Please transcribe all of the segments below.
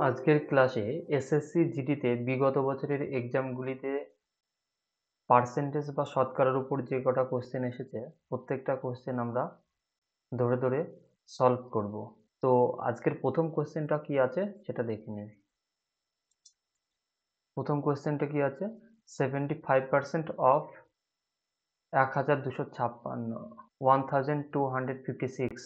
আজকের ক্লাসে এসএসসি জিডিতে বিগত বছরের এক্সামগুলিতে পার্সেন্টেজ বা শতকরার উপর যে কটা কোশ্চেন এসেছে প্রত্যেকটা কোশ্চেন আমরা ধরে ধরে সলভ করব। তো আজকের প্রথম কোশ্চেনটা কি আছে সেটা দেখে নিই। প্রথম কোশ্চেনটা কি আছে, 75% অফ 1256 1256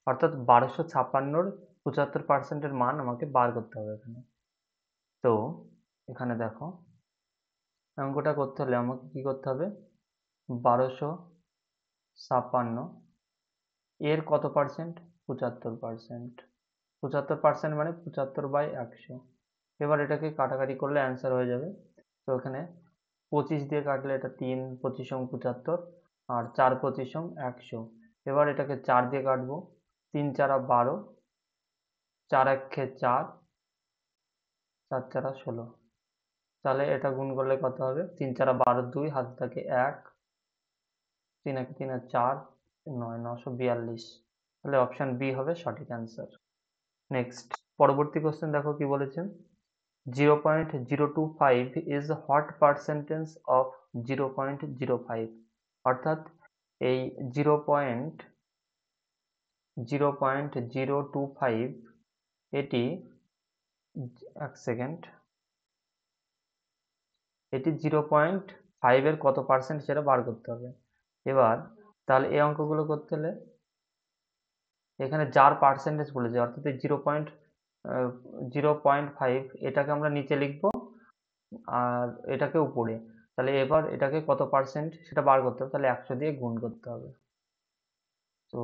অর্থাৎ 1256-র 75%-এর মান আমাকে বার করতে হবে এখানে। তো এখানে দেখো, অঙ্কটা করতে হলে আমাকে কি করতে হবে, 1256 এর কত পার্সেন্ট, 75%। 75% মানে 75/100। এবার এটাকে কাটাকাটি করলে অ্যান্সার হয়ে যাবে। তো এখানে 25 দিয়ে কাটলে এটা 3 25 75 আর 4 25 100। এবার এটাকে 4 দিয়ে কাটবো, 3 4 12, 4 1 4, 4 4 16। তাহলে এটা গুণ করলে কত হবে, 3 4 12, 2 হাতে থাকে 1, 3 1 3 4, 9 942। তাহলে অপশন বি হবে সঠিক অ্যান্সার। নেক্সট, পরবর্তী কোশ্চেন দেখো কি বলেছে, 0.025 ইজ হোয়াট পার্সেন্টেজ অফ 0.05। অর্থাৎ এই 0.025 এটি, এক সেকেন্ড, এটি 0.5 এর কত পার্সেন্ট সেটা বার করতে হবে। এবার তাহলে এই অঙ্কগুলো করতে হলে এখানে যার পার্সেন্টেজ বলেছে অর্থাৎ এই 0.5 এটাকে আমরা নিচে লিখবো আর এটাকে উপরে। তাহলে এবার এটাকে কত পার্সেন্ট সেটা বার করতে হবে, তাহলে 100 দিয়ে গুণ করতে হবে। তো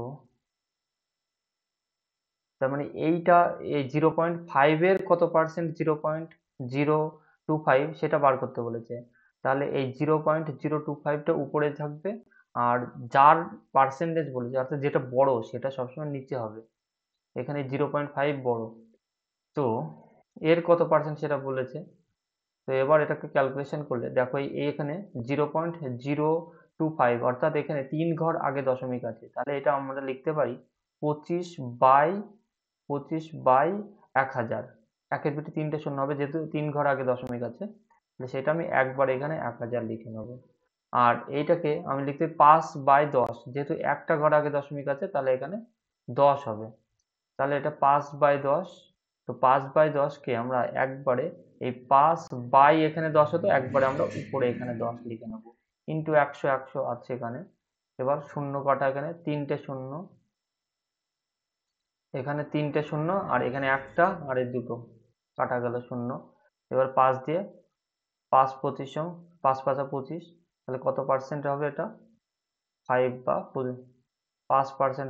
তার মানে এইটা, এই 0.5 এর কত পার্সেন্ট 0.025 সেটা বার করতে বলেছে। তাহলে এই 0.025টা উপরে থাকবে আর যার পার্সেন্টেজ বলেছে অর্থাৎ যেটা বড় সেটা সবসময় নিচে হবে। এখানে 0.5 বড়, তো এর কত পার্সেন্ট সেটা বলেছে। তো এবার এটাকে ক্যালকুলেশন করলে দেখো এখানে 0.025 অর্থাৎ এখানে 3 ঘর আগে দশমিক আছে, তাহলে এটা আমরা লিখতে পারি 25/1000। একের পিঠে 3টে শূন্য হবে যেহেতু 3 ঘর আগে দশমিক আছে, তাহলে সেটা আমি একবার এখানে 1000 লিখে নেবো। আর এইটাকে আমি লিখতে 5/10 যেহেতু একটা ঘর আগে দশমিক আছে, তাহলে এখানে 10 হবে। তাহলে এটা 5/10। তো 5/10কে আমরা একবারে, এই 5 এখানে 10 হতো, একবারে আমরা উপরে এখানে 10 লিখে নেবো, ইন্টু 100 100 আছে এখানে। এবার শূন্য কটা, এখানে 3টে শূন্য, এখানে 3টে শূন্য আর এখানে একটা আর এই দুটো কাটা গেল শূন্য। এবার 5 দিয়ে 5 25, 5 5 25, তাহলে কত পার্সেন্ট হবে এটা, 5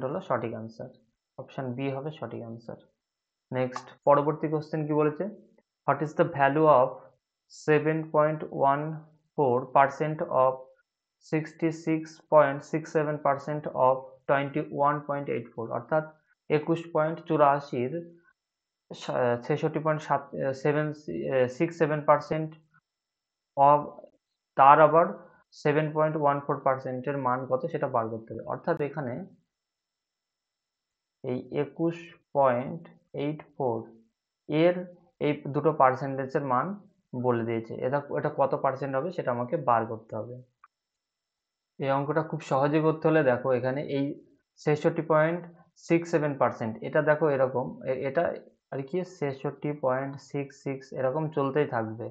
হলো সঠিক অ্যান্সার। অপশন বি হবে সঠিক অ্যান্সার। নেক্সট, পরবর্তী কোশ্চেন কি বলেছে, what is the value of 7.14% of 66.67% of 21.84। অর্থাৎ 21.84-র 66.67% অফ, তার আবার 7.14%-এর মান কত সেটা বার করতে হবে। অর্থাৎ এখানে এই 21.84 এর এই দুটো পার্সেন্টেজের মান বলে দিয়েছে, এটা কত পার্সেন্ট হবে সেটা আমাকে বার করতে হবে। এই অঙ্কটা খুব সহজে করতে হলে দেখো এখানে এই 66.67%, এটা দেখো এরকম, এটা আর কি 66.66 এরকম চলতেই থাকবে।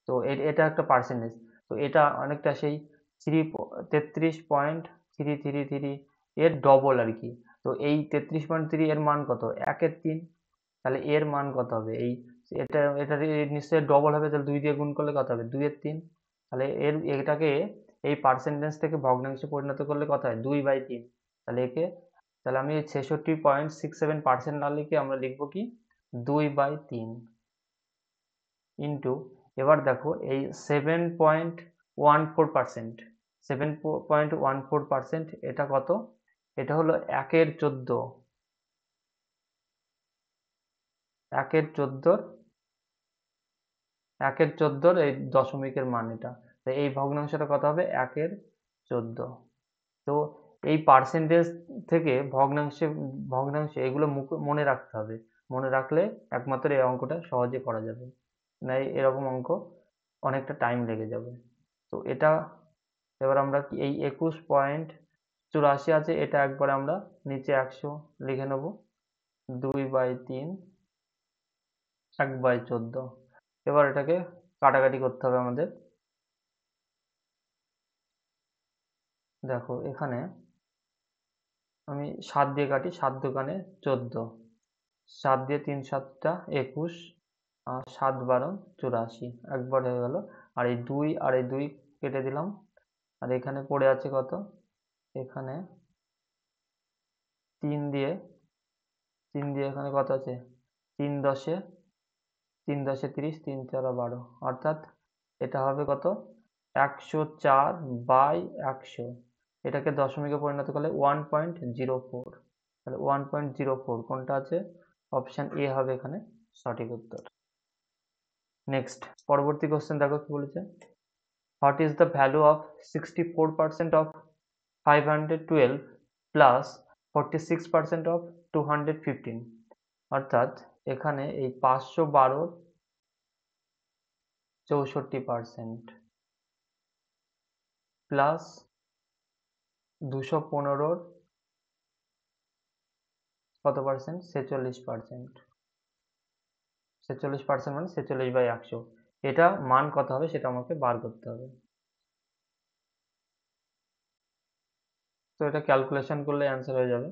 তো এটা একটা পার্সেন্টেজ, তো এটা অনেকটা সেই 33.333 এর ডবল আর কি। তো এই 33.3 এর মান কত, 1/3। তাহলে এর মান কত হবে, এই এটা নিশ্চয়ই ডবল হবে, তাহলে 2 দিয়ে গুণ করলে কত হবে, 2/3। তাহলে এটাকে এই পার্সেন্টেজ থেকে ভগ্নাংশে পরিণত করলে কত হয়, 2/3। তাহলে তাহলে আমি 66.67% না লিখে আমরা লিখবো কি 2/3 ইন্টু, এবার দেখো এই 7.14%, 7.14% এটা কত, এটা হলো 1/14, 1/14, 1/14 এই দশমিকের মান এটা। তো এই ভগ্নাংশটা কত হবে, 1/14। তো এই পার্সেন্টেজ থেকে ভগ্নাংশে ভগ্নাংশে এগুলো মনে রাখতে হবে। মনে রাখলে একমাত্র এই অঙ্কটা সহজে করা যাবে, না এরকম অঙ্ক অনেকটা টাইম লেগে যাবে। তো এটা এবার আমরা কি এই 21.84 আছে, এটা একবার আমরা নিচে 100 লিখে নেব, 2/3 1/14। এবার এটাকে কাটাকাটি করতে হবে আমাদের। দেখো এখানে আমি 7 দিয়ে কাটি, 7 দোকানে 14, 7 দিয়ে 3 7টা 21, আর 7 12 84, একবার হয়ে গেল। আর এই 2 আর এই 2 কেটে দিলাম, আর এখানে পড়ে আছে কত, এখানে 3 দিয়ে, 3 দিয়ে এখানে কত আছে, 3 10 3 10 30, 3 4 12, অর্থাৎ এটা হবে কত, 104/100। এটাকে দশমিকে পরিণত করলে 1.04, তাহলে 1.04 কোনটা আছে, অপশন এ হবে এখানে সঠিক উত্তর। নেক্সট পরবর্তী কোশ্চেন দেখো কি বলেছে, what is the value of 64% of 512 plus 46% of 215। অর্থাৎ এখানে এই 512 64% প্লাস 215 কত পার্সেন্ট, 46%। 46% মানে 46/100, এটা মান কত হবে সেটা আমাকে বার করতে হবে। তো এটা ক্যালকুলেশন করলে অ্যান্সার হয়ে যাবে।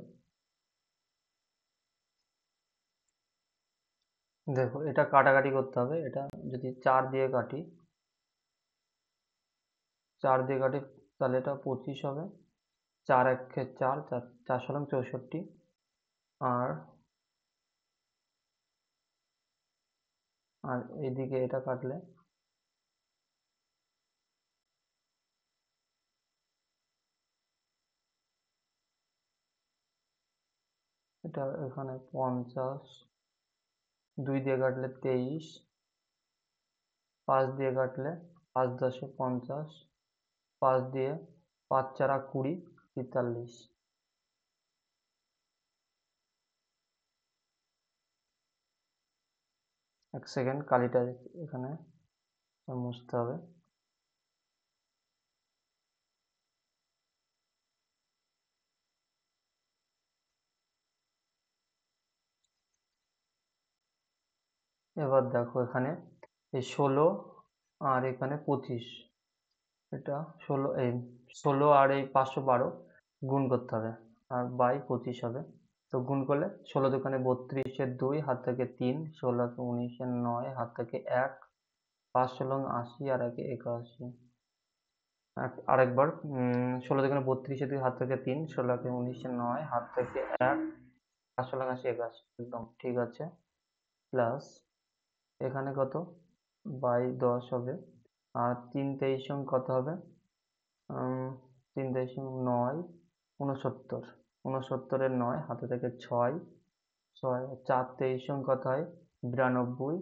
দেখো এটা কাটাকাটি করতে হবে, এটা যদি 4 দিয়ে কাটি, 4 দিয়ে কাটি তাহলে এটা 25 হবে, 4 একে 4, 4 64, আর আর এদিকে এটা কাটলে এটা এখানে 50, 2 দিয়ে কাটলে 23, 5 দিয়ে কাটলে 5 10 50, 5 দিয়ে 5 4 20, 43। এক সেকেন্ড, কালিটা এখানে মুছতে হবে। এবার দেখো এখানে এই 16 আর এখানে 25, এটা 16, এই 16 আর এই 512 গুণ করতে হবে, আর বাই 25 হবে। তো গুণ করলে 16 দোকানে 32 এর 2, হাত থেকে 3, 16 কে 19 এর 9, হাত থেকে 1, 5 16 80, আর 1 81। আরেকবার 16 দোকানে 32 এর 2, হাত থেকে 3, 16 কে 19 এর 9, হাত থেকে 1, 5 16 80 81, একদম ঠিক আছে। প্লাস এখানে কত, বাই 10 হবে, আর 3 23 কত হবে, 3 9, 69 এর 9, হাতে থেকে 6, 6 4 23 কত হয়, 92,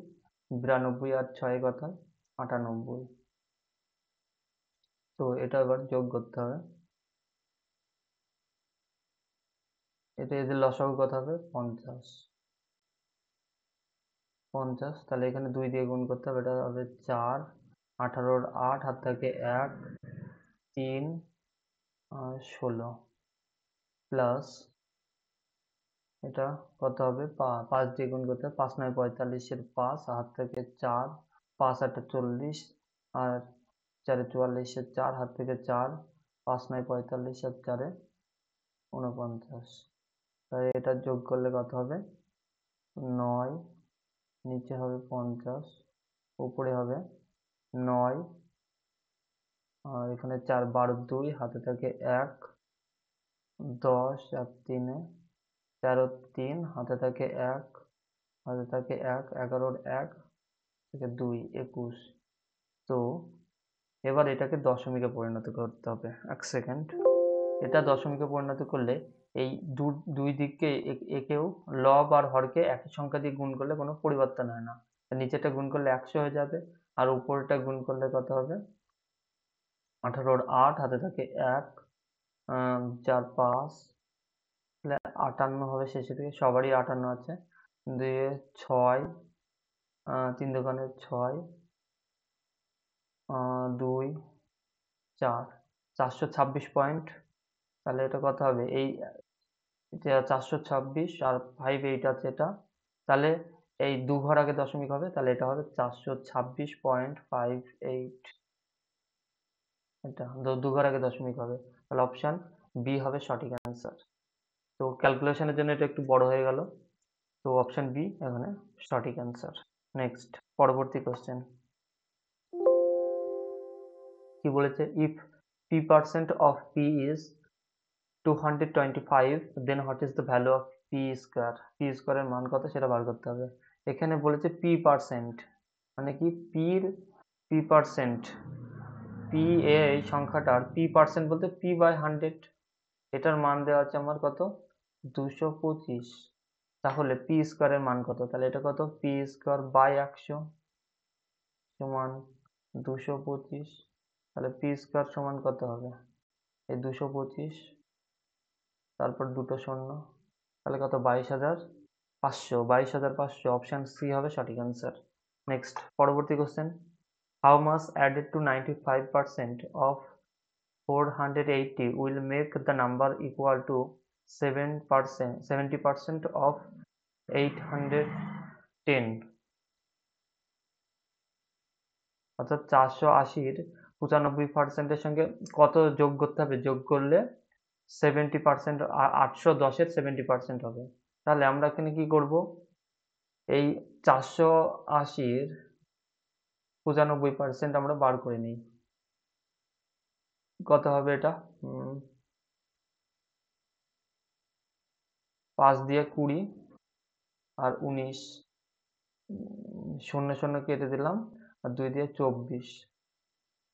92 আর 6 কত হয়, 98। তো এটা এবার যোগ করতে হবে, এটা এদের লসাগু কত হবে, 50, 50, তাহলে এখানে 2 দিয়ে গুণ করতে হবে, এটা হবে 4, 18 আর 8, হাত থেকে 1, 3 আর 16, প্লাস এটা কত হবে, 5 দিয়ে গুণ করতে হবে, 5 9 45 এর 5, হাত থেকে 4, 5 8 40, আর 4 44 এর 4, হাত থেকে 4, 5 9 45 আর 4 49। তাই এটা যোগ করলে কত হবে, 9, নিচে হবে 50, উপরে হবে 9, আর এখানে 4 12 2, হাতে থাকে 1, 10 আর 3 13 3, হাতে থাকে 1, হাতে থাকে 1, 11 1 থেকে 2 21। তো এবার এটাকে দশমিকে পরিণত করতে হবে, এক সেকেন্ড। এটা দশমিকে পরিণত করলে এই দুই দিককে একেও লব আর হরকে একই সংখ্যা দিয়ে গুণ করলে কোনো পরিবর্তন হয় না। নিচেটা গুণ করলে 100 হয়ে যাবে, আর উপরটা গুণ করলে কত হবে, 18 আর 8, হাতে থাকে 1, 4 5, তাহলে 58 হবে, শেষে থেকে সবারই 58 আছে, দিয়ে 6, 3 দোকানে 6, 2, 4, 426 পয়েন্ট। তাহলে এটা কত হবে? এই যে 426 আর 58 আছে এটা, তাহলে এই 2 ঘর আগে দশমিক হবে, তাহলে এটা হবে 426.58। এটা 2 ঘর আগে দশমিক হবে, তাহলে অপশন বি হবে সঠিক অ্যান্সার। তো ক্যালকুলেশনের জন্য এটা একটু বড় হয়ে গেল, তো অপশন বি এখানে সঠিক অ্যান্সার। নেক্সট, পরবর্তী কোশ্চেন কি বলেছে? If p% of p is 225, then what is the value of p square? p square এর মান কত সেটা বার করতে হবে। এখানে বলেছে p%, মানে কি p%, p এই সংখ্যাটার p% বলতে p/100, এটার মান দেওয়া আছে আমার কত? 225। তাহলে p স্কয়ার এর মান কত? তাহলে এটা কত? p স্কয়ার বাই 100 সমান 225। তাহলে p স্কয়ার সমান কত হবে? এই 225, তারপর দুটো শূন্য, তাহলে কত? 22,500। 22,500, অপশন সি হবে সঠিক অ্যান্সার। নেক্সট, পরবর্তী question, how much added to 95% of 480 will make the number equal to 70% of 810? অর্থাৎ 480-র 95%-এর সঙ্গে কত যোগ করতে হবে? যোগ করলে 70%, 810-এর 70% হবে। তাহলে আমরা এখানে কি করব? এই 480-র 95% আমরা বার করে নিই। কত হবে এটা? 5 দিয়ে 20 আর 19, শূন্য শূন্য কেটে দিলাম, আর 2 দিয়ে 24,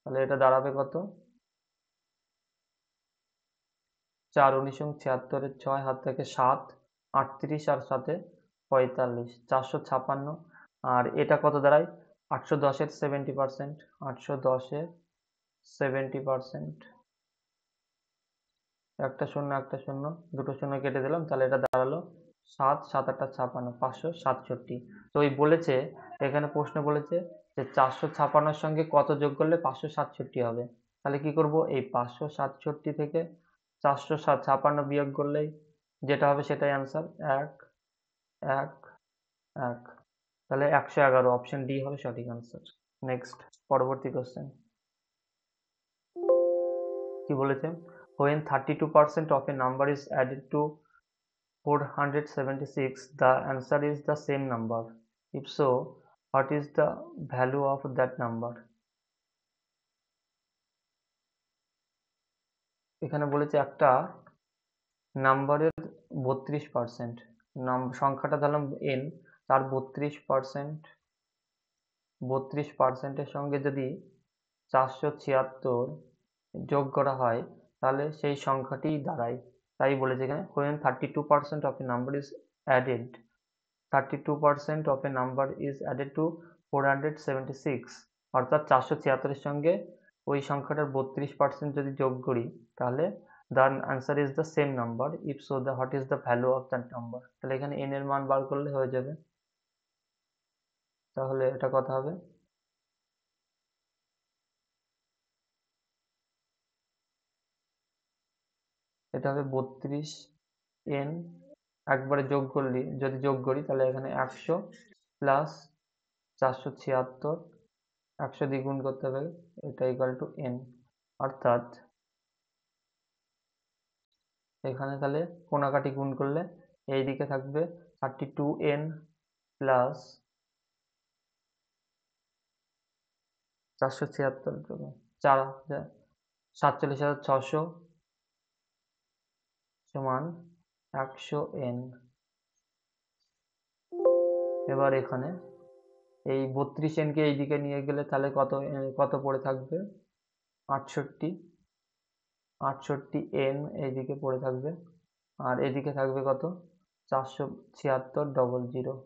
তাহলে এটা দাঁড়াবে কত? 4 19 76-এর 6 হাত থেকে 7, 38 আর 7-এ 45, 456। আর এটা কত দাঁড়ায়? 810-এর 70%, 810-এর 70%, একটা শূন্য একটা শূন্য, দুটো শূন্য কেটে দিলাম, তাহলে এটা দাঁড়ালো 7 7 8 56, 567। তো ওই বলেছে, এখানে প্রশ্ন বলেছে যে 456-র সঙ্গে কত যোগ করলে 567 হবে। তাহলে কি করব? এই 567 থেকে 456 বিয়োগ করলেই যেটা হবে সেটাই অ্যান্সার। 1 1 1, তাহলে 111, অপশন ডি হবে সঠিক অ্যান্সার। নেক্সট, পরবর্তী কোশ্চেন কি বলেছে? when 32% of a number is added to 476, the answer is the same number. If so, what is the value of that number? এখানে বলেছে একটা নাম্বারের 32%, সংখ্যাটা ধরলাম n, তার 32%, সঙ্গে যদি 476 যোগ করা হয়, তাহলে সেই সংখ্যাটিই দাঁড়ায়। তাই বলেছে এখানে when 32% of a number is added, 32% of a number is added to 476, অর্থাৎ 476-এর সঙ্গে ওই সংখ্যাটার 32% যদি যোগ করি, তাহলে the answer is the same number. If so, what is the value of that number? তাহলে এখানে n এর মান বার করলে হয়ে যাবে। তাহলে এটা কত হবে? এটা হবে 32n, একবারে যোগ করলে, যদি যোগ করি তাহলে এখানে 100 প্লাস 476, 100 দিয়ে গুণ করতে হবে, এটা ইকুয়াল টু n। অর্থাৎ এখানে তাহলে কোনাকাটি গুণ করলে এই দিকে থাকবে 32n প্লাস 476, 47,600 সমান 100n। এবার এখানে এই 32n কে এইদিকে নিয়ে গেলে তাহলে কত পড়ে থাকবে? 68, 68n এইদিকে পড়ে থাকবে, আর এদিকে থাকবে কত? 476,000।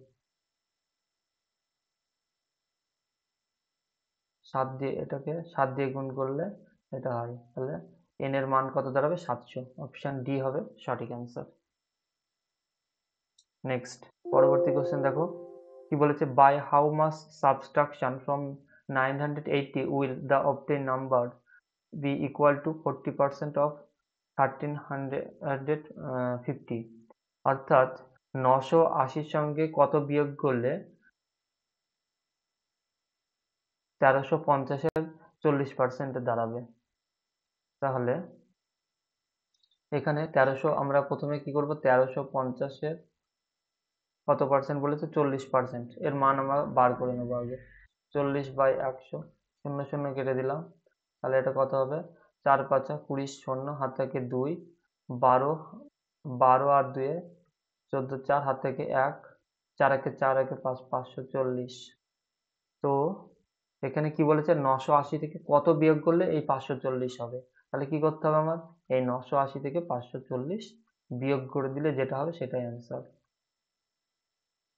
7 দিয়ে গুণ করলে এটা হয়, তাহলে n এর মান কত দাঁড়াবে? 700। অপশন ডি হবে সঠিক অ্যান্সার। নেক্সট পরবর্তী কোশ্চেন দেখো কি বলেছে, by how much subtraction from 980 will the obtain number be equal to 40% of 1350। অর্থাৎ 980 সঙ্গে কত বিয়োগ করলে 1350-এর 40% দাঁড়াবে। তাহলে এখানে 1300 আমরা প্রথমে কি করব, 1350-এর কত পার্সেন্ট বলেছে, 40%, এর মান আমরা বার করে নেবো আগে। 40/100, শূন্য শূন্য কেটে দিলাম, তাহলে এটা কত হবে, 4 5 20, শূন্য হাত থেকে 2, 12, 12 আর 2 14, 4 হাত থেকে 1, 4 একে 4 একে 5, 540। তো এখানে কি বলেছে, 980 থেকে কত বিয়োগ করলে এই 540 হবে। তাহলে কি করতে হবে আমার, এই 980 থেকে 540 বিয়োগ করে দিলে যেটা হবে সেটাই অ্যান্সার।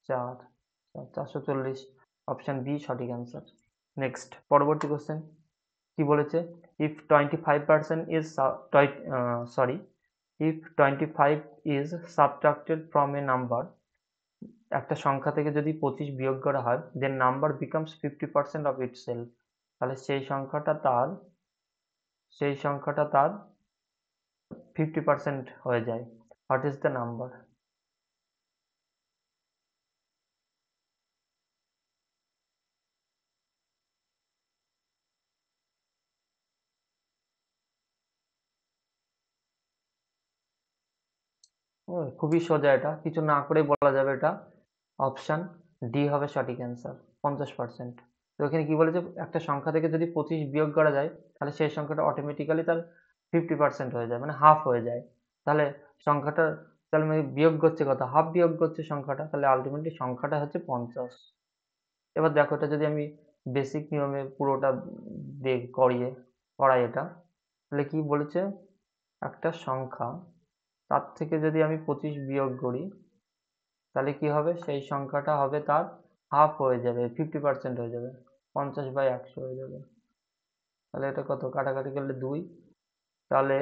4, 440, অপশন বি সঠিক অ্যান্সার। নেক্সট পরবর্তী কোশ্চেন কি বলেছে, if 25% is if 25 is subtracted from a number, একটা সংখ্যা থেকে যদি 25 বিয়োগ করা হয়, then number becomes 50% of itself. তাহলে সেই সংখ্যাটা তার 50% হয়ে যায়। What is the number? খুবই সোজা, এটা কিছু না করে বলা যাবে, এটা অপশন ডি হবে সঠিক অ্যান্সার, 50%। তো এখানে কি বলেছে, একটা সংখ্যা থেকে যদি 25 বিয়োগ করা যায়, তাহলে সেই সংখ্যাটা অটোমেটিক্যালি তার 50% হয়ে যায়, মানে হাফ হয়ে যায়। তাহলে সংখ্যাটা, তাহলে মানে বিয়োগ করছে কত, হাফ বিয়োগ করছে সংখ্যাটা, তাহলে আলটিমেটলি সংখ্যাটা হচ্ছে 50। এবার দেখো, এটা যদি আমি বেসিক নিয়মে পুরোটা করাই এটা, তাহলে কি বলেছে, একটা সংখ্যা, তার থেকে যদি আমি 25 বিয়োগ করি, তাহলে কি হবে, সেই সংখ্যাটা হবে তার হাফ হয়ে যাবে, 50% হয়ে যাবে, 50/100 হয়ে যাবে। তাহলে এটা কত, কাটাকাটি করলে 2, তাহলে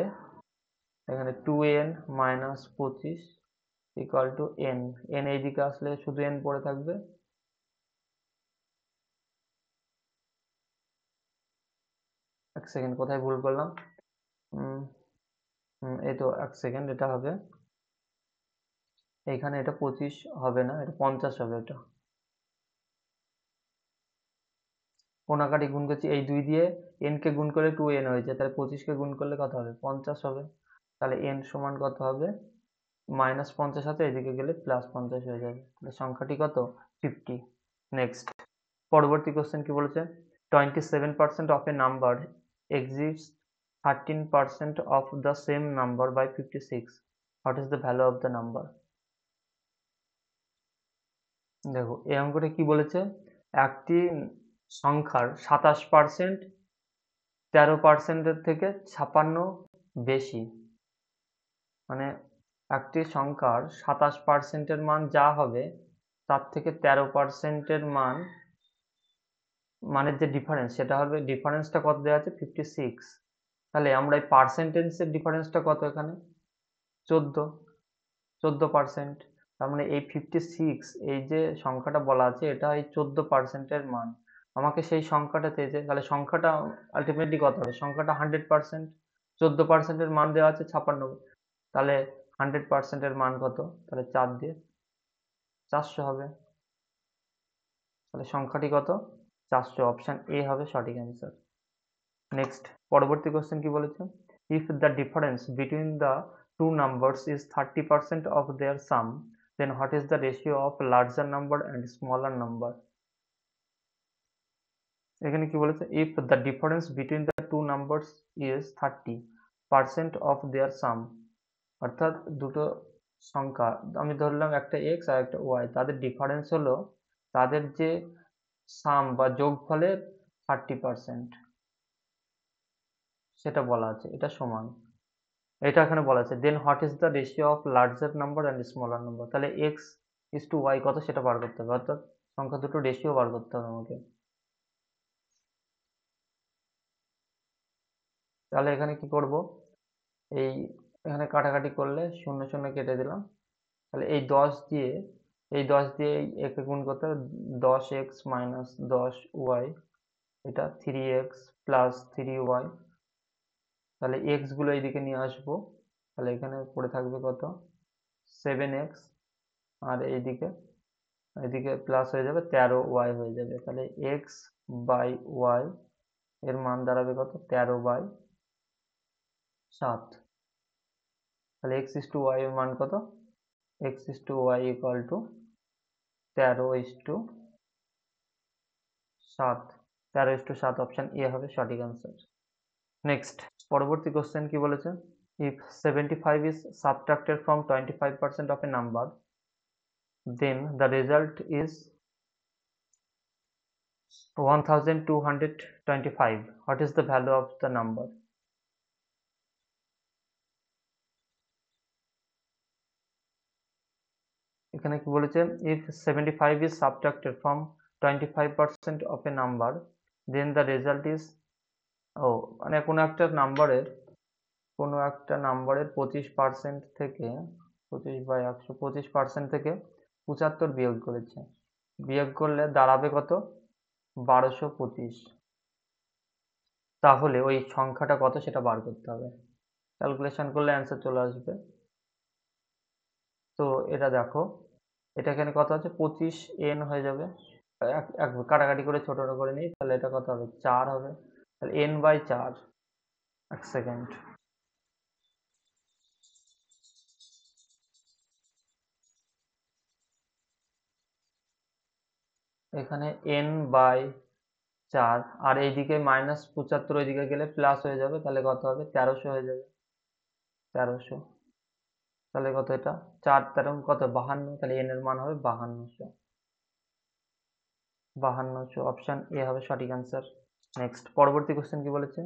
এখানে 2n minus 25 equal to n। n এইদিকে আসলে শুধু n পড়ে থাকবে। এক সেকেন্ড, কোথায় ভুল করলাম, এই তো এক সেকেন্ড, এটা হবে এখানে, এটা 25 হবে না, এটা 50 হবে। এটা কোনাকাটি গুণ করছি, এই 2 দিয়ে n কে গুণ করলে 2n হয়েছে, তাহলে 25 কে গুণ করলে কত হবে, 50 হবে। তাহলে n সমান কত হবে, -50 আছে, এদিকে গেলে +50 হয়ে যাবে, তাহলে সংখ্যাটি কত, 50। নেক্সট পরবর্তী কোশ্চেন কি বলেছে, 27% of a number exist 13% of the same number by 56, what is the value of the number? দেখো এই অঙ্কটা কি বলেছে, একটি সংখ্যার 27% 13%-এর থেকে 56 বেশি, মানে একটি সংখ্যার 27%-এর মান যা হবে, তার থেকে 13%-এর মান, মানের যে ডিফারেন্স, সেটা হবে, ডিফারেন্সটা কত দেওয়া আছে, 56। তাহলে আমরা এই পার্সেন্টেজের ডিফারেন্সটা কত, এখানে 14%। তার মানে এই 56, এই যে সংখ্যাটা বলা আছে, এটা এই 14%-এর মান। আমাকে সেই সংখ্যাটা চেয়েছে, তাহলে সংখ্যাটা আলটিমেটলি কত হবে, সংখ্যাটা 100%, 14%-এর মান দেওয়া আছে 56, তাহলে 100%-এর মান কত, তাহলে 4 দিয়ে 400 হবে। তাহলে সংখ্যাটি কত, 400, অপশন এ হবে সঠিক অ্যান্সার। নেক্সট পরবর্তী কোশ্চেন কি বলেছে, if the difference between the two numbers is 30% of their sum, then what is the ratio of larger number and smaller number? এখানে কি বলেছে, if the difference between the two numbers is 30% of their sum, অর্থাৎ দুটো সংখ্যা, আমি ধরলাম একটা x আর একটা ওয়াই, তাদের ডিফারেন্স হলো, তাদের যে সাম বা যোগফলের 30%, সেটা বলা আছে, এটা সমান, এটা এখানে বলা আছে, then what is the ratio of larger number and smaller number? তাহলে এক্স ইজ টু ওয়াই কত, সেটা বার করতে হবে, অর্থাৎ সংখ্যা দুটো রেশিও বার করতে হবে আমাকে। তাহলে এখানে কি করব, এই এখানে কাটাকাটি করলে শূন্য শূন্য কেটে দিলাম, তাহলে এই 10 দিয়ে একে গুণ করতে হবে, 10x মাইনাস 10y, এটা 3x প্লাস 3y। তাহলে x গুলো এইদিকে নিয়ে আসবো, তাহলে এখানে পড়ে থাকবে কত, 7x, আর এইদিকে প্লাস হয়ে যাবে 13y হয়ে যাবে। তাহলে x বাই y এর মান দাঁড়াবে কত, 13/7। তাহলে x ইস টু y এর মান কত, x is to y equal to 13/7। 13/7 option A হবে সঠিক আনসার। নেক্সট, পরবর্তী কোশ্চেন কি বলেছে, if 75 is subtracted from 25% of a number, then the result is 1225. What is the value of the number? এখানে কি বলেছে, if 75 is subtracted from 25% of a number, then the result is, মানে কোনো একটা নাম্বারের 25% থেকে 25/100 থেকে 75 বিয়োগ করেছে, বিয়োগ করলে দাঁড়াবে কত, 1225। তাহলে ওই সংখ্যাটা কত সেটা বার করতে হবে, ক্যালকুলেশন করলে অ্যান্সার চলে আসবে। তো এটা দেখো, এটা এখানে কত আছে, 25n হয়ে যাবে, কাটাকাটি করে ছোট করে নিই, তাহলে এটা কত হবে, 4 হবে, তাহলে n/4। এক সেকেন্ড, এখানে n/4, আর এইদিকে -75 ওইদিকে গেলে প্লাস হয়ে যাবে, তাহলে কত হবে, 1300 হয়ে যাবে, 1300। তাহলে কত, এটা 4 13 কত, 52, তাহলে n এর মান হবে 5200। 5200 অপশন এ হবে সঠিক আনসার। নেক্সট, পরবর্তী কোশ্চেন কি বলেছে,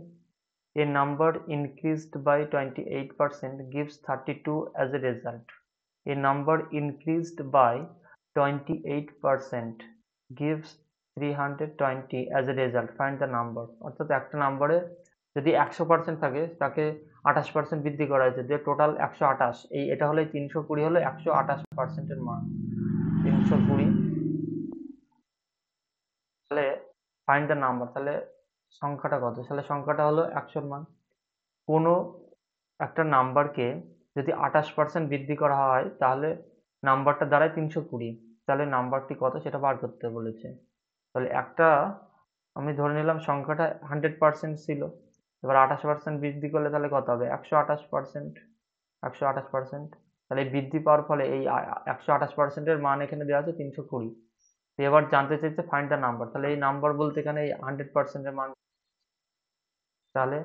a number increased by 28% gives 32 as a result. A number increased by 28% gives 320 as a result. Find the number. অর্থাৎ একটা নাম্বারে যদি 100% থাকে, তাকে 28% বৃদ্ধি করা হয়েছে, যে টোটাল 128, এটা হলে 320 হলো 128% এর মান, 320। তাহলে ফাইন্ড দ্য নাম্বার, তাহলে সংখ্যাটা কত, তাহলে সংখ্যাটা হলো 100 এর মান। কোনো একটা নাম্বারকে যদি 28% বৃদ্ধি করা হয়, তাহলে নাম্বারটা দাঁড়ায় 320। তাহলে নাম্বারটি কত সেটা বার করতে বলেছে। তাহলে একটা, আমি ধরে নিলাম সংখ্যাটা 100% ছিল, এবার 28% বৃদ্ধি করলে তাহলে কত হবে, 128%। 128%, তাহলে এই বৃদ্ধি পাওয়ার ফলে এই 128% এর মান এখানে দেওয়া আছে 320। এবার জানতে চাইছে ফাইন্ড দ্য নাম্বার, তাহলে এই নাম্বার বলতে এখানে এই 100% এর মান, তাহলে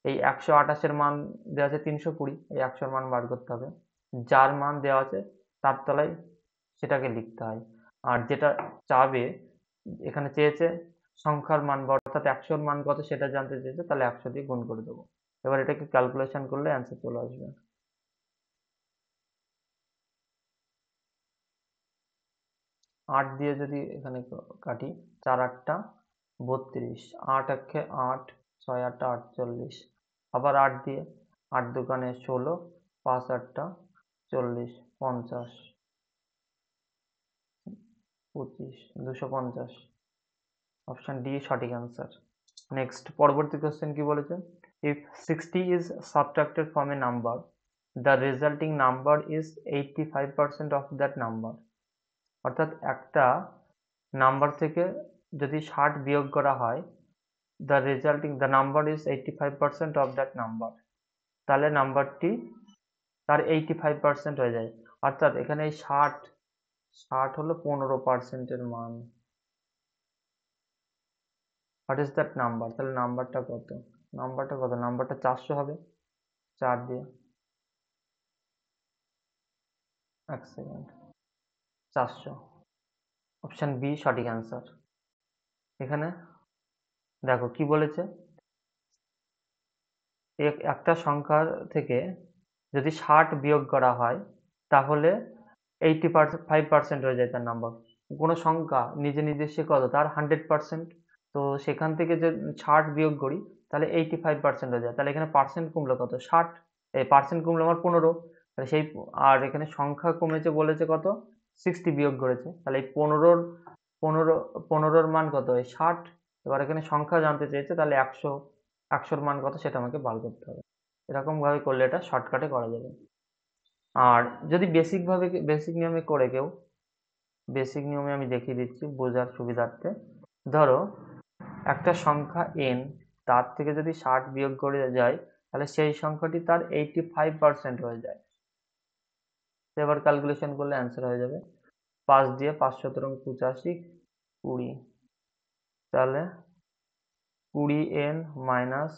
এই 128 এর মান দেওয়া আছে 320, এই 100 এর মান বার করতে হবে, যার মান দেওয়া আছে তার তলায় সেটাকে লিখতে হয়। আর যেটা চাবে, এখানে চেয়েছে সংখ্যার মান, অর্থাৎ 100 এর মান কত সেটা জানতে চেয়েছে, তাহলে 100 দিয়ে গুণ করে দেবো। এবার এটাকে ক্যালকুলেশন করলে অ্যান্সার চলে আসবে। 8 দিয়ে যদি এখানে কাটি, 4 8 32, 8 একে 8, 6 8 48, আবার 8 দিয়ে, 8 দুগুণে 16, 5 8 40, 50, 25, 250। অপশন ডি সঠিক আনসার। নেক্সট, পরবর্তী কোশ্চেন কি বলেছে, if 60 is subtracted from a number, the resulting number is 85% of that number. অর্থাৎ একটা নাম্বার থেকে যদি 60 বিয়োগ করা হয়, the number is 85% of that number, তাহলে নাম্বারটি তার 85% হয়ে যায়। অর্থাৎ এখানে এই 60 হলো 15% এর মান। হোয়াট ইজ দ্যাট নাম্বার, তাহলে নাম্বারটা কত, নাম্বারটা 400 হবে, 4 দিয়ে, এক সেকেন্ড, 400। অপশন বি সঠিক আনসার। এখানে দেখো কি বলেছে, একটা সংখ্যা থেকে যদি 60 বিয়োগ করা হয়, তাহলে 85% হয়ে যায় তার নাম্বার। কোনো সংখ্যা নিজে নিজে সে কত, তার 100%, তো সেখান থেকে যে 60 বিয়োগ করি, তাহলে 85% হয়ে যায়। তাহলে এখানে পার্সেন্ট কমলো কত, 60, এই পার্সেন্ট কমলো আমার 15, তাহলে সেই আর এখানে সংখ্যা কমেছে বলেছে কত 60 বিয়োগ করেছে, তাহলে এই পনেরোর মান কত এই 60। এবার এখানে সংখ্যা জানতে চেয়েছে, তাহলে 100 মান কত সেটা আমাকে বার করতে হবে। এরকম ভাবে করলে এটা শর্টকাটে করা যাবে। আর যদি বেসিক নিয়মে করে কেউ, বেসিক নিয়মে আমি দেখিয়ে দিচ্ছি বোঝার সুবিধার্থে। ধরো একটা সংখ্যা n, তার থেকে যদি 60 বিয়োগ করে যায়, তাহলে সেই সংখ্যাটি তার 85% হয়ে যায়। এবার ক্যালকুলেশন করলে অ্যান্সার হয়ে যাবে 5 দিয়ে 5 17 85 20, তাহলে 20n মাইনাস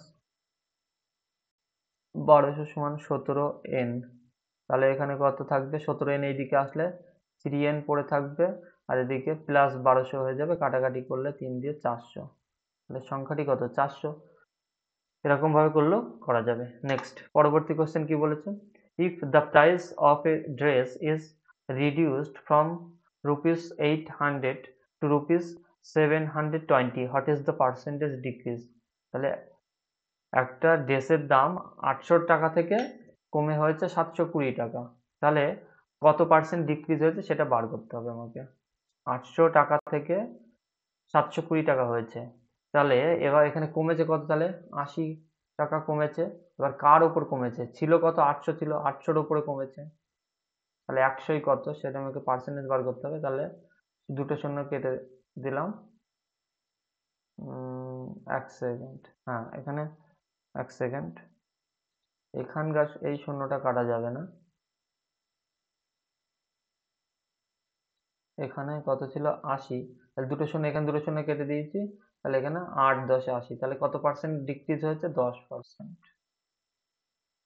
1200 সমান 17n। তাহলে এখানে কত থাকবে 17n, এইদিকে আসলে 3n পড়ে থাকবে, আর এদিকে প্লাস 1200 হয়ে যাবে, কাটাকাটি করলে 3 দিয়ে 400, তাহলে সংখ্যাটি কত 400। এরকম ভাবে করলেও করা যাবে। নেক্সট পরবর্তী কোশ্চেন কি বলেছে, if the price of a dress is reduced from ₹800 to ₹720, what is the percentage decrease. তাহলে একটা ড্রেসের দাম 800 টাকা থেকে কমে হয়েছে 720 টাকা, তাহলে কত পার্সেন্ট ডিক্রিজ হয়েছে সেটা বার করতে হবে আমাকে। 800 টাকা থেকে 720 টাকা হয়েছে, তাহলে এবার এখানে কমেছে কত, তাহলে 80 টাকা কমেছে। এবার কার উপর কমেছে, ছিল কত 800 ছিল, 800-র উপরে কমেছে, তাহলে 100 কত সেটা আমাকে পার্সেন্টেজ বার করতে হবে। তাহলে দুটো শূন্য কেটে দিলাম। 1 সেকেন্ড, হ্যাঁ এখানে 1 সেকেন্ড, এখানকার এই শূন্যটা কাটা যাবে না, এখানে কত ছিল 80, তাহলে দুটো শূন্য, এখানে দুটো শূন্য কেটে দিয়েছি, তাহলে এখানে 8 10 80, তাহলে কত পার্সেন্ট ডিক্রিজ হয়েছে 10%।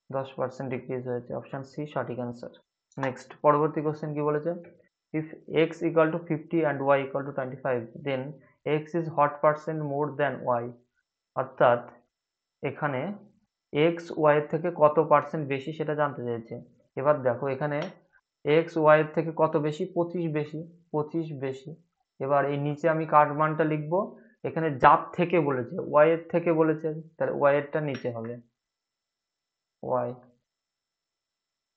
10% ডিক্রিজ হয়েছে, অপশন সি সঠিক অ্যান্সার। নেক্সট পরবর্তী কোশ্চেন কি বলেছে, if x equal to 50 and y equal to 25, then x is what percent more than y। অর্থাৎ এখানে x y এর থেকে কত পার্সেন্ট বেশি সেটা জানতে চাইছে। এবার দেখো এখানে x y এর থেকে কত বেশি, 25 বেশি, 25 বেশি। এবার এই নিচে আমি কার মানটা লিখবো, এখানে যার থেকে বলেছে y এর থেকে বলেছে, তাহলে y এরটা নিচে হবে, y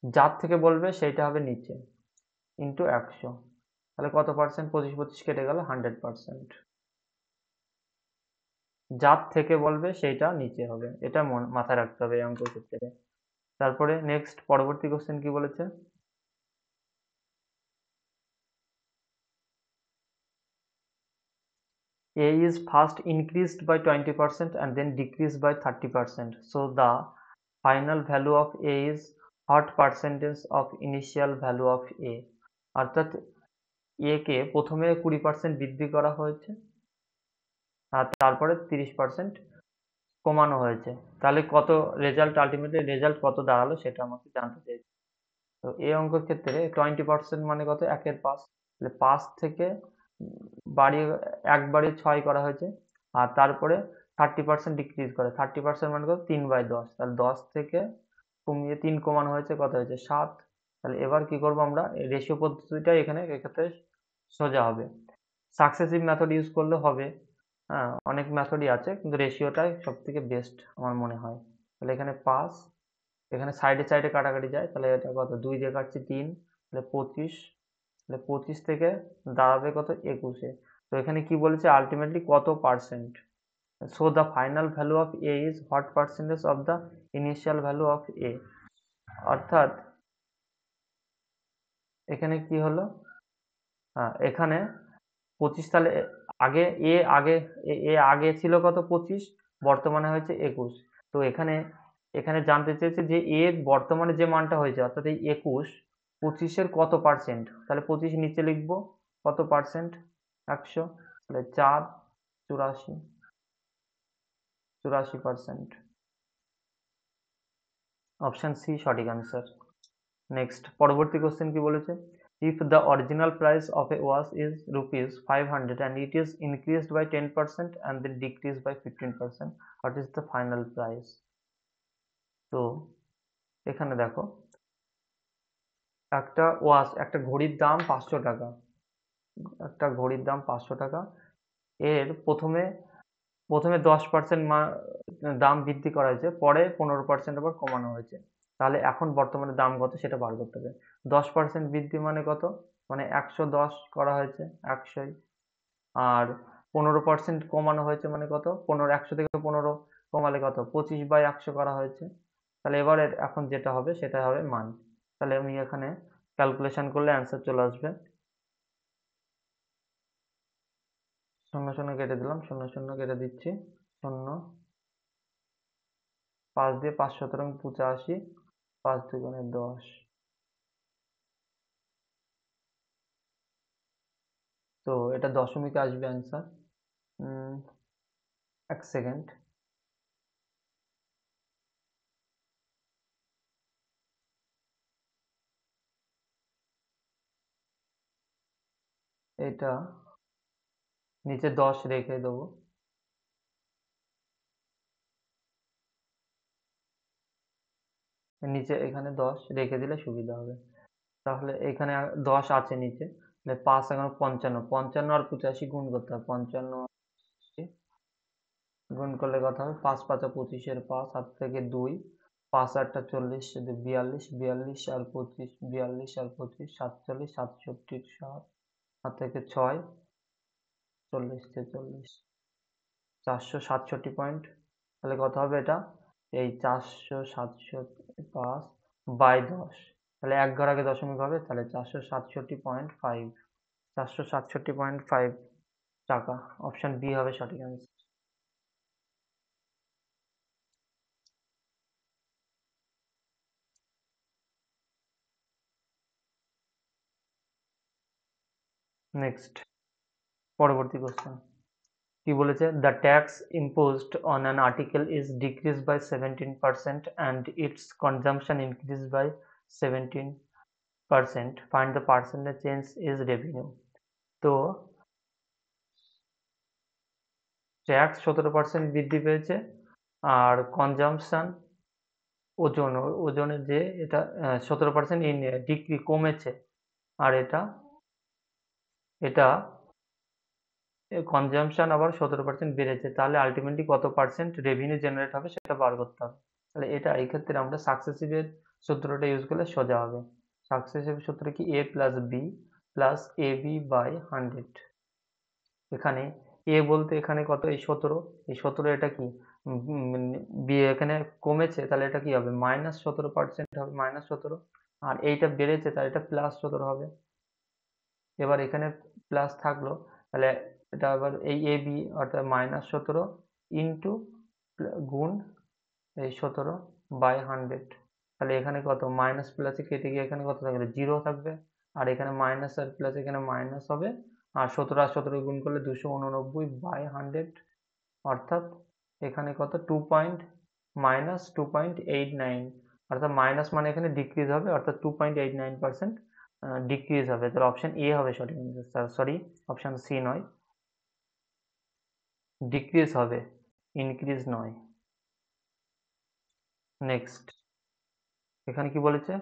যার থেকে বলবে সেইটা হবে নিচে, ইন্টু 100, তাহলে কত পার্সেন্ট, 25 25 কেটে গেল 100%। যার থেকে বলবে সেইটা নিচে হবে, এটা মাথায় রাখতে হবে এই অঙ্কের ক্ষেত্রে। তারপরে নেক্সট পরবর্তী কোশ্চেন কি বলেছে, A is first increased by 20% and then decreased by 30%. So the final value of A is what percentage of initial value of A। অর্থাৎ A কে প্রথমে 20% বৃদ্ধি করা হয়েছে আর তারপরে 30% কমানো হয়েছে, তাহলে কত রেজাল্ট, আলটিমেটলি রেজাল্ট কত দাঁড়ালো সেটা আমাকে জানতে চাইছে। তো এই অঙ্কের ক্ষেত্রে 20% মানে কত, 1/5, তাহলে 5 থেকে বাড়িয়ে একবারে 6 করা হয়েছে, আর তারপরে 30% ডিক্রিজ করে, 30% মানে কত 3/10, তাহলে 10 থেকে কমিয়ে 3 কমানো হয়েছে, কত হয়েছে 7। তাহলে এবার কি করব আমরা, রেশিও পদ্ধতিটা এখানে এক্ষেত্রে সোজা হবে, সাকসেসিভ মেথড ইউজ করলে হবে, হ্যাঁ অনেক মেথডই আছে কিন্তু রেশিওটাই সব থেকে বেস্ট আমার মনে হয়। তাহলে এখানে 5, এখানে সাইডে সাইডে কাটাকাটি যায়, তাহলে এটা কত 2 দিয়ে কাটছি 3, তাহলে 25, তাহলে 25 থেকে দাঁড়াবে কত 21-এ। তো এখানে কি বলেছে আলটিমেটলি কত percent, so the final value of A is what percentage of the initial value of A. অর্থাৎ এখানে কি হলো, এখানে 25, তাহলে আগে এ আগে এ আগে ছিল কত 25, বর্তমানে হয়েছে 21। তো এখানে এখানে জানতে চেয়েছে যে এর বর্তমানে যে মানটা হয়েছে, অর্থাৎ এই 21 25-এর কত পার্সেন্ট, তাহলে 25 নিচে লিখবো, কত পার্সেন্ট 100, তাহলে 4 84%। অপশন সি সঠিক অ্যান্সার। নেক্সট পরবর্তী কোশ্চেন কি বলেছে, if the original price of a watch is ₹500 and it is increased by 10% and then decreased by 15%, what is the final price। তো এখানে দেখো একটা ওয়াচ, একটা ঘড়ির দাম 500 টাকা, একটা ঘড়ির দাম 500 টাকা, এর প্রথমে প্রথমে 10% দাম বৃদ্ধি করা হয়েছে, পরে 15% আবার কমানো হয়েছে, তাহলে এখন বর্তমানে দাম কত সেটা বার করতে হবে। 10% বৃদ্ধি মানে কত, মানে 110 করা হয়েছে 100, আর 15% কমানো হয়েছে মানে কত, 100 থেকে 15 কমালে কত, 25/100 করা হয়েছে। তাহলে এবারে এখন যেটা হবে সেটা হবে মান। তাহলে আমি এখানে ক্যালকুলেশন করলে অ্যান্সার চলে আসবে। 0 0 কেটে দিলাম, 0 0 কেটে দিচ্ছি, 0, 5 দিয়ে 5 17 85, 5 দুগুণে 10। তো এটা দশমিকে আসবে অ্যান্সার। এক সেকেন্ড। এটা নিচে 10 রেখে দেবো। নিচে এখানে 10 রেখে দিলে সুবিধা হবে। তাহলে এখানে 10 আছে নিচে, তাহলে 5 এখন 55, 55 আর 85 গুণ করতে হবে। 55 গুণ করলে কত হবে, 5 5 25 এর 5, হাত থেকে 2, 5 8 40, 42, 42 আর 25, 42 আর 25, 47, 67, 7, হাত থেকে 6, 40 43, 467 পয়েন্ট। তাহলে কত হবে এটা, এই 467.5 বাই 10, তাহলে এক ঘর আগে দশমিক হবে, তাহলে 467.5, 467.5 টাকা। অপশন বি হবে সঠিক অ্যান্সার। নেক্সট, পরবর্তী কোশ্চেন কি বলেছে, the tax imposed on an article is decrease by 17% and its consumption increase by 17%, find the percentage change is revenue. তো ট্যাক্স 17% বৃদ্ধি পেয়েছে, আর কনজাম্পশন ওজন, ওজনের যে এটা 17% ডিক্রি কমেছে, আর এটা এটা কনজাম্পশন আবার 17% বেড়েছে, তাহলে আলটিমেটলি কত পার্সেন্ট রেভিনিউ জেনারেট হবে সেটা বার করতে হবে। তাহলে এটা এই ক্ষেত্রে আমরা সাকসেসিভের সূত্রটা ইউজ করলে সোজা হবে। সাকসেসিভ সূত্র কি, a plus b plus a b by 100। এখানে এ বলতে এখানে কত, এই 17, এই 17 এটা কি, বি এখানে কমেছে, তাহলে এটা কি হবে, -17% হবে, -17, আর এইটা বেড়েছে তাহলে এটা +17 হবে। এবার এখানে প্লাস থাকলো, তাহলে এটা আবার এই এ বি অর্থাৎ -17 ইন্টু গুণ এই 17 বাই 100, তাহলে এখানে কত, মাইনাস প্লাসে কেটে গিয়ে এখানে কত থাকবে, 0 থাকবে, আর এখানে মাইনাস আর প্লাস এখানে মাইনাস হবে, আর 17 আর 17 গুণ করলে 289 বাই 100, অর্থাৎ এখানে কত, 2.89, অর্থাৎ মাইনাস মানে এখানে ডিক্রিজ হবে, অর্থাৎ 2.89% ডিক্রিজ হবে। তাহলে অপশন এ হবে সঠিক অ্যান্সার, সরি অপশন সি নয়, ডিক্রিজ হবে, ইনক্রিজ নয়। নেক্সট, এখানে কি বলেছে,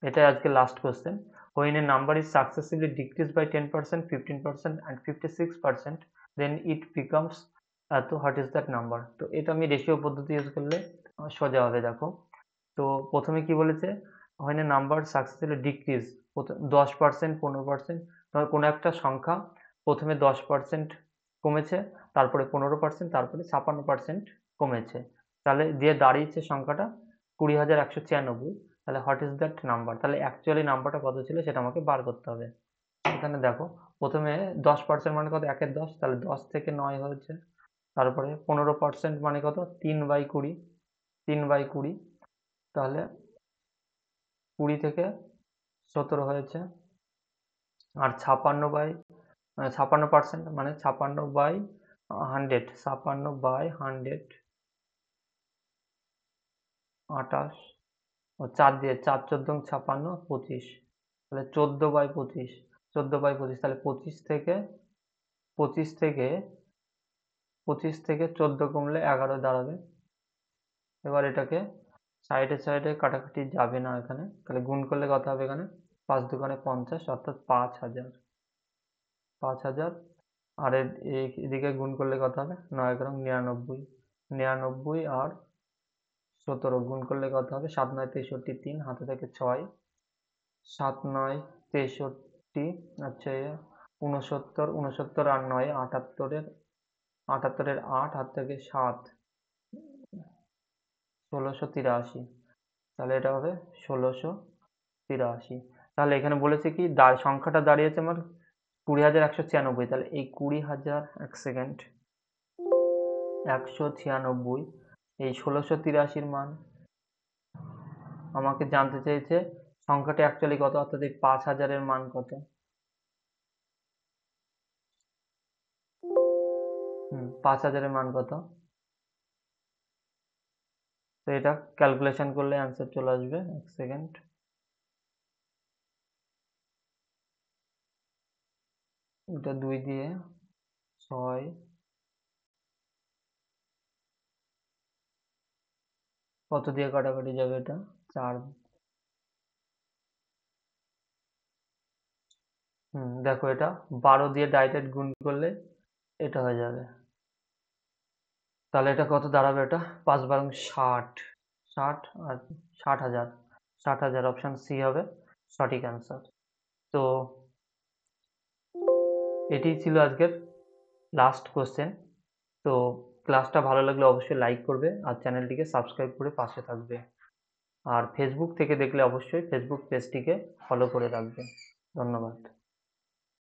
এটাই আজকে last question. when a number is successively decreased by 10%, 15% and 56%, then it becomes তো what is that number। তো এটা আমি রেশিও পদ্ধতি ইউজ করলে সোজা হবে। দেখো, তো প্রথমে কি বলেছে, when a number successively decrease, 10%, 15%, ধর কোনো একটা সংখ্যা প্রথমে 10% কমেছে, তারপরে 15%, তারপরে 56% কমেছে, তাহলে দিয়ে দাঁড়িয়েছে সংখ্যাটা 20,196। তাহলে হোয়াট ইজ দ্যাট নাম্বার, তাহলে অ্যাকচুয়ালি নাম্বারটা কত ছিল সেটা আমাকে বার করতে হবে। এখানে দেখো, প্রথমে 10% মানে কত, 1/10, তাহলে 10 থেকে 9 হয়েছে, তারপরে 15% মানে কত, 3/20, 3/20, তাহলে 20 থেকে 17 হয়েছে, আর 56% মানে 56/100, 56/100, 28, ও 4 দিয়ে 4 14 56, 25, তাহলে 14/25, 14/25, তাহলে 25 থেকে 14 কমলে 11 দাঁড়াবে। এবার এটাকে সাইডে সাইডে কাটাকাটি যাবে না এখানে, তাহলে গুণ করলে কত হবে, এখানে 5 দুগুণে 50, অর্থাৎ 5000, 5000, আর এদিকে গুণ করলে কত হবে, 9 এগারো 99, 99 আর 17 গুণ করলে কত হবে? 7 9 63, 3 হাতে থাকে 6, 7 9 63, আচ্ছা 69, 69 আর 9 78, 78 8 হাত থেকে 7, 1683, তাহলে এটা হবে 1683। তাহলে এখানে বলেছে কি সংখ্যাটা দাঁড়িয়েছে আমার 20,196, তাহলে এই 20,000, এক সেকেন্ড, 196, এই 1683 মান আমাকে জানতে চেয়েছে সংখ্যাটা অ্যাকচুয়ালি কত, অর্থাৎ এই 5,000 এর মান কত। 5,000 এর মান কত, তো এটা ক্যালকুলেশন করলে অ্যান্সার চলে আসবে, এক সেকেন্ড, এটা 2 দিয়ে 6, কত দিয়ে কাটাকাটি যাবে এটা, 4, দেখো এটা 12 দিয়ে ডাইরেক্ট গুণ করলে এটা হয়ে যাবে, তাহলে এটা কত দাঁড়াবে, এটা 5 12 60, 60 আর 60,000, 60,000 অপশন সি হবে সঠিক অ্যান্সার। তো এটি ছিল আজকের লাস্ট কোশ্চেন। তো ক্লাসটা ভালো লাগলে অবশ্যই লাইক করবে আর চ্যানেলটিকে সাবস্ক্রাইব করে পাশে থাকবে। আর ফেসবুক থেকে দেখলে অবশ্যই ফেসবুক পেজটিকে ফলো করে রাখবে। ধন্যবাদ।